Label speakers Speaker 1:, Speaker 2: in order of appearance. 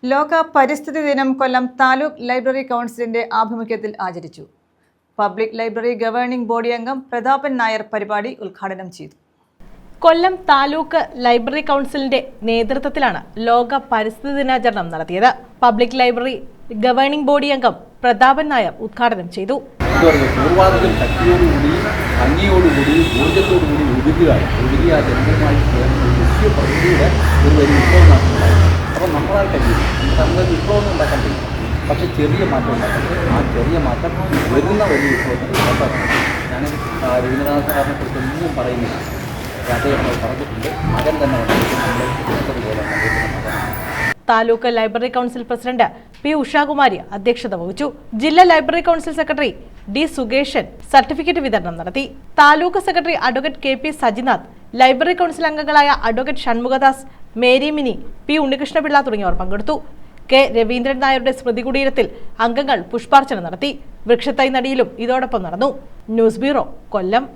Speaker 1: ലോക പരിസ്ഥിതി ദിനം കൊല്ലം താലൂക്ക് ലൈബ്രറി കൗൺസിലിന്റെ ആഭിമുഖ്യത്തിൽ ആചരിച്ചു. പബ്ലിക് ലൈബ്രറി ഗവേണിംഗ് ബോഡി അംഗം പ്രതാപൻ നായർ പരിപാടി ഉദ്ഘാടനം ചെയ്തു.
Speaker 2: കൊല്ലം താലൂക്ക് ലൈബ്രറി കൗൺസിലിന്റെ നേതൃത്വത്തിലാണ് ലോക പരിസ്ഥിതി ദിനാചരണം നടത്തിയത്. പബ്ലിക് ലൈബ്രറി ഗവേണിംഗ് ബോഡി അംഗം പ്രതാപൻ നായർ ഉദ്ഘാടനം ചെയ്തു.
Speaker 3: പൂർവാധികം ശക്തിയോടുകൂടി ഭംഗിയോടുകൂടി ഊർജ്ജത്തോടുകൂടി ഒഴുകിയ ജനങ്ങളുമായി ദേശീയ പ്രകൃതിയുടെ ഒരു വലിയ വിപ്ലവം നടത്തുന്നുണ്ടായിരുന്നു. അപ്പോൾ നമ്മളാൽ കഴിയും നമുക്ക് വിപ്ലവം ഉണ്ടാക്കാൻ കഴിയും. പക്ഷേ ചെറിയ മാറ്റം ഉണ്ടാക്കാൻ കഴിയും. ആ ചെറിയ മാറ്റം വരുന്ന വലിയ വിപ്ലവത്തിന് ഉണ്ടാക്കണം. ഞാൻ രവീന്ദ്രനാഥ സാറിനെ കുറിച്ച് ഒന്നും പറയുന്നില്ല. അദ്ദേഹം പറഞ്ഞിട്ടുണ്ട്, മകൻ തന്നെ പോലെ
Speaker 2: taluk library council president P Ushakumari അധ്യക്ഷത വഹിച്ചു. ജില്ലാ library council secretary D Sukeshan certificate വിതരണം നടത്തി. Taluk secretary advocate K P Sajinath, library council അംഗങ്ങളായ advocate Shanmukhadas, Mary Mini, P Unnikrishnapillai തുടങ്ങിയവർ പങ്കെടുത്തു. കെ രവീന്ദ്രൻ നായരുടെ സ്മൃതി കുടീരത്തിൽ അംഗങ്ങൾ പുഷ്പാർച്ചന നടത്തി. വൃക്ഷത്തൈ നടിയിലും ഇതോടൊപ്പം നടന്നു. ന്യൂസ് ബ്യൂറോ, കൊല്ലം.